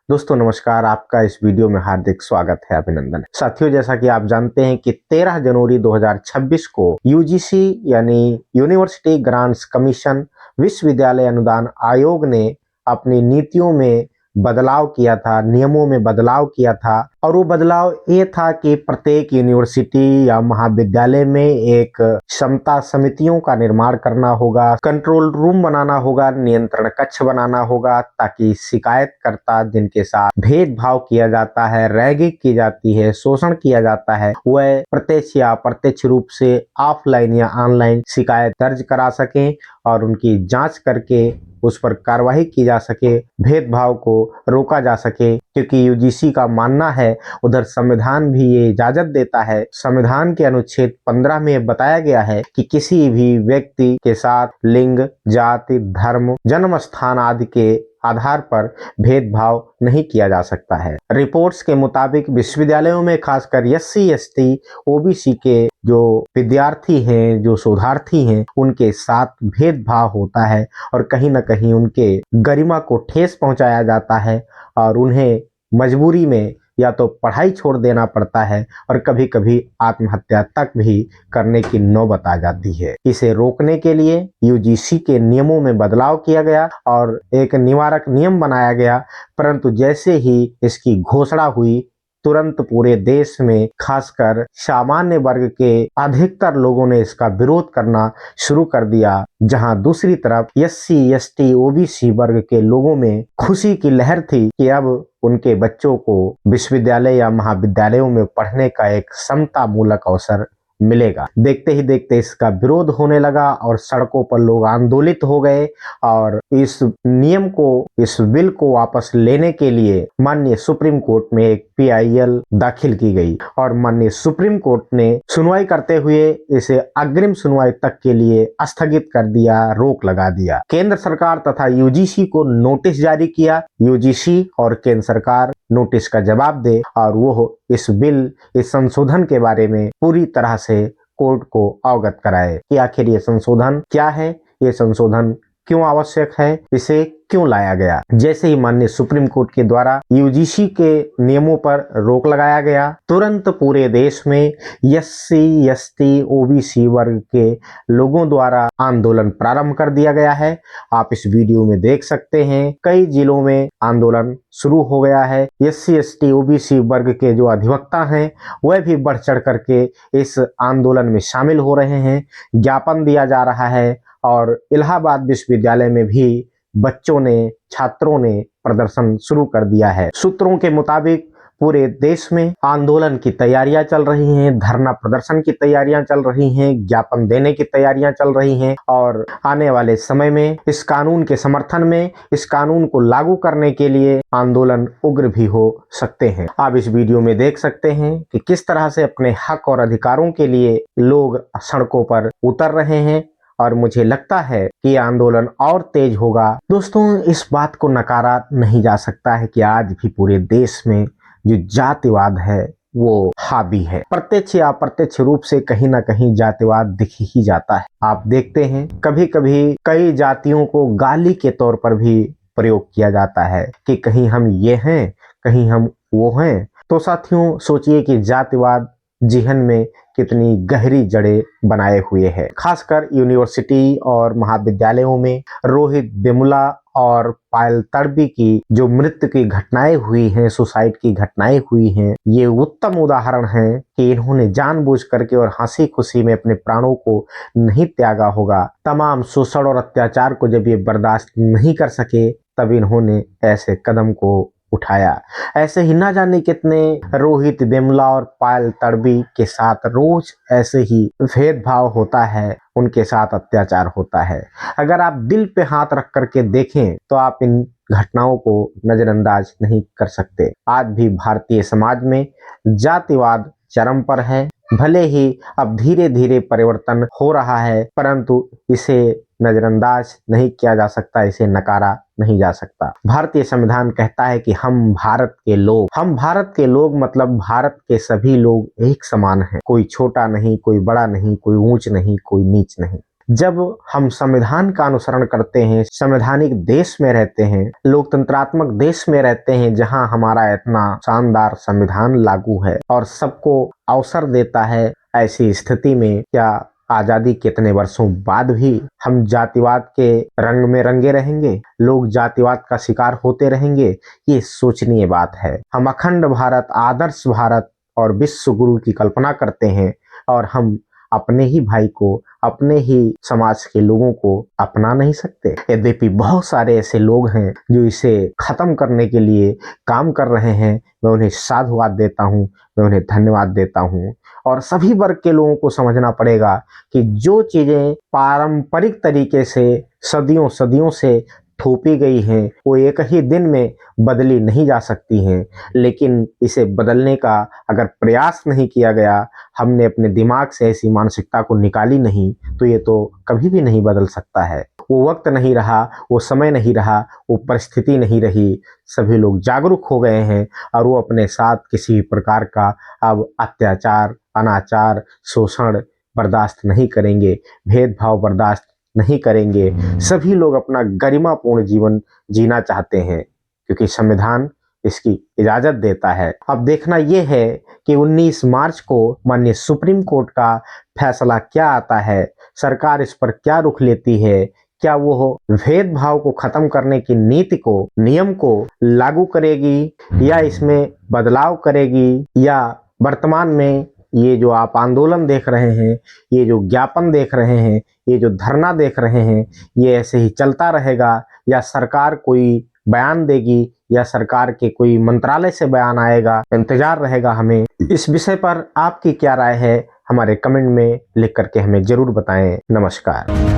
दोस्तों नमस्कार, आपका इस वीडियो में हार्दिक स्वागत है, अभिनंदन। साथियों, जैसा कि आप जानते हैं कि 13 जनवरी 2026 को यूजीसी यानी यूनिवर्सिटी ग्रांट्स कमीशन विश्वविद्यालय अनुदान आयोग ने अपनी नीतियों में बदलाव किया था, नियमों में बदलाव किया था। और वो बदलाव ये था कि प्रत्येक यूनिवर्सिटी या महाविद्यालय में एक क्षमता समितियों का निर्माण करना होगा, कंट्रोल रूम बनाना होगा, नियंत्रण कक्ष बनाना होगा, ताकि शिकायतकर्ता जिनके साथ भेदभाव किया जाता है, रैगिंग की जाती है, शोषण किया जाता है, वह प्रत्यक्ष या अप्रत्यक्ष रूप से ऑफलाइन या ऑनलाइन शिकायत दर्ज करा सकें और उनकी जांच करके उस पर कार्रवाई की जा सके, भेदभाव को रोका जा सके। क्योंकि यूजीसी का मानना है, उधर संविधान भी ये इजाजत देता है। संविधान के अनुच्छेद 15 में बताया गया है कि किसी भी व्यक्ति के साथ लिंग, जाति, धर्म, जन्म स्थान आदि के आधार पर भेदभाव नहीं किया जा सकता है। रिपोर्ट्स के मुताबिक विश्वविद्यालयों में खासकर एससी, एसटी, ओबीसी के जो विद्यार्थी हैं, जो शोधार्थी हैं, उनके साथ भेदभाव होता है और कहीं ना कहीं उनके गरिमा को ठेस पहुंचाया जाता है और उन्हें मजबूरी में या तो पढ़ाई छोड़ देना पड़ता है और कभी कभी आत्महत्या तक भी करने की नौबत आ जाती है। इसे रोकने के लिए यूजीसी के नियमों में बदलाव किया गया और एक निवारक नियम बनाया गया, परंतु जैसे ही इसकी घोषणा हुई, तुरंत पूरे देश में खासकर सामान्य वर्ग के अधिकतर लोगों ने इसका विरोध करना शुरू कर दिया। जहां दूसरी तरफ एससी, एसटी, ओबीसी वर्ग के लोगों में खुशी की लहर थी कि अब उनके बच्चों को विश्वविद्यालय या महाविद्यालयों में पढ़ने का एक समता मूलक अवसर मिलेगा। देखते ही देखते इसका विरोध होने लगा और सड़कों पर लोग आंदोलित हो गए और इस नियम को, इस बिल को वापस लेने के लिए माननीय सुप्रीम कोर्ट में एक पीआईएल दाखिल की गई और माननीय सुप्रीम कोर्ट ने सुनवाई करते हुए इसे अग्रिम सुनवाई तक के लिए स्थगित कर दिया, रोक लगा दिया। केंद्र सरकार तथा यूजीसी को नोटिस जारी किया। यूजीसी और केंद्र सरकार नोटिस का जवाब दे और वो इस बिल, इस संशोधन के बारे में पूरी तरह से कोर्ट को अवगत कराए कि आखिर ये संशोधन क्या है, ये संशोधन क्यों आवश्यक है, इसे क्यों लाया गया। जैसे ही माननीय सुप्रीम कोर्ट के द्वारा यूजीसी के नियमों पर रोक लगाया गया, तुरंत पूरे देश में एससी, एसटी, ओबीसी वर्ग के लोगों द्वारा आंदोलन प्रारंभ कर दिया गया है। आप इस वीडियो में देख सकते हैं, कई जिलों में आंदोलन शुरू हो गया है। एससी, एसटी, ओबीसी वर्ग के जो अधिवक्ता हैं, वह भी बढ़ चढ़ करके इस आंदोलन में शामिल हो रहे हैं। ज्ञापन दिया जा रहा है और इलाहाबाद विश्वविद्यालय में भी बच्चों ने, छात्रों ने प्रदर्शन शुरू कर दिया है। सूत्रों के मुताबिक पूरे देश में आंदोलन की तैयारियां चल रही हैं, धरना प्रदर्शन की तैयारियां चल रही हैं, ज्ञापन देने की तैयारियां चल रही हैं और आने वाले समय में इस कानून के समर्थन में, इस कानून को लागू करने के लिए आंदोलन उग्र भी हो सकते हैं। आप इस वीडियो में देख सकते हैं कि किस तरह से अपने हक और अधिकारों के लिए लोग सड़कों पर उतर रहे हैं और मुझे लगता है कि यह आंदोलन और तेज होगा। दोस्तों, इस बात को नकारा नहीं जा सकता है कि आज भी पूरे देश में जो जातिवाद है वो हावी है। प्रत्यक्ष या अप्रत्यक्ष रूप से कहीं ना कहीं जातिवाद दिख ही जाता है। आप देखते हैं, कभी कभी कई जातियों को गाली के तौर पर भी प्रयोग किया जाता है कि कहीं हम ये हैं, कहीं हम वो हैं। तो साथियों, सोचिए कि जातिवाद जिहन में कितनी गहरी जड़ें बनाए हुए है। खासकर यूनिवर्सिटी और महाविद्यालयों में रोहित वेमुला और पायल तडवी की जो मृत्यु की घटनाएं हुई हैं, सुसाइड की घटनाएं हुई हैं, ये उत्तम उदाहरण है कि इन्होंने जानबूझ करके और हंसी खुशी में अपने प्राणों को नहीं त्यागा होगा। तमाम शोषण और अत्याचार को जब ये बर्दाश्त नहीं कर सके, तब इन्होंने ऐसे कदम को उठाया। ऐसे ही ना जाने कितने रोहित वेमुला और पायल तडवी के साथ रोज ऐसे ही भेदभाव होता है, उनके साथ अत्याचार होता है। अगर आप दिल पे हाथ रख करके देखें तो आप इन घटनाओं को नजरअंदाज नहीं कर सकते। आज भी भारतीय समाज में जातिवाद चरम पर है। भले ही अब धीरे धीरे परिवर्तन हो रहा है, परंतु इसे नजरअंदाज नहीं किया जा सकता, इसे नकारा नहीं जा सकता। भारतीय संविधान कहता है कि हम भारत के लोग मतलब भारत के सभी लोग एक समान हैं। कोई छोटा नहीं, कोई बड़ा नहीं, कोई ऊंच नहीं, कोई नीच नहीं। जब हम संविधान का अनुसरण करते हैं, संवैधानिक देश में रहते हैं, लोकतंत्रात्मक देश में रहते हैं, जहां हमारा इतना शानदार संविधान लागू है और सबको अवसर देता है, ऐसी स्थिति में क्या आजादी कितने वर्षों बाद भी हम जातिवाद के रंग में रंगे रहेंगे, लोग जातिवाद का शिकार होते रहेंगे? ये सोचनीय बात है। हम अखंड भारत, आदर्श भारत और विश्व गुरु की कल्पना करते हैं और हम अपने ही भाई को, अपने ही समाज के लोगों को अपना नहीं सकते। यद्यपि बहुत सारे ऐसे लोग हैं जो इसे खत्म करने के लिए काम कर रहे हैं। मैं उन्हें साधुवाद देता हूँ, मैं उन्हें धन्यवाद देता हूँ। और सभी वर्ग के लोगों को समझना पड़ेगा कि जो चीजें पारंपरिक तरीके से सदियों सदियों से थोपी गई हैं, वो एक ही दिन में बदली नहीं जा सकती हैं। लेकिन इसे बदलने का अगर प्रयास नहीं किया गया, हमने अपने दिमाग से ऐसी मानसिकता को निकाली नहीं, तो ये तो कभी भी नहीं बदल सकता है। वो वक्त नहीं रहा, वो समय नहीं रहा, वो परिस्थिति नहीं रही। सभी लोग जागरूक हो गए हैं और वो अपने साथ किसी भी प्रकार का अब अत्याचार, अनाचार, शोषण बर्दाश्त नहीं करेंगे, भेदभाव बर्दाश्त नहीं करेंगे। सभी लोग अपना गरिमापूर्ण जीवन जीना चाहते हैं क्योंकि संविधान इसकी इजाजत देता है। अब देखना यह है कि 19 मार्च को माननीय सुप्रीम कोर्ट का फैसला क्या आता है, सरकार इस पर क्या रुख लेती है, क्या वो भेदभाव को खत्म करने की नीति को, नियम को लागू करेगी या इसमें बदलाव करेगी, या वर्तमान में ये जो आप आंदोलन देख रहे हैं, ये जो ज्ञापन देख रहे हैं, ये जो धरना देख रहे हैं, ये ऐसे ही चलता रहेगा, या सरकार कोई बयान देगी या सरकार के कोई मंत्रालय से बयान आएगा। इंतजार रहेगा हमें। इस विषय पर आपकी क्या राय है, हमारे कमेंट में लिख करके हमें जरूर बताएं। नमस्कार।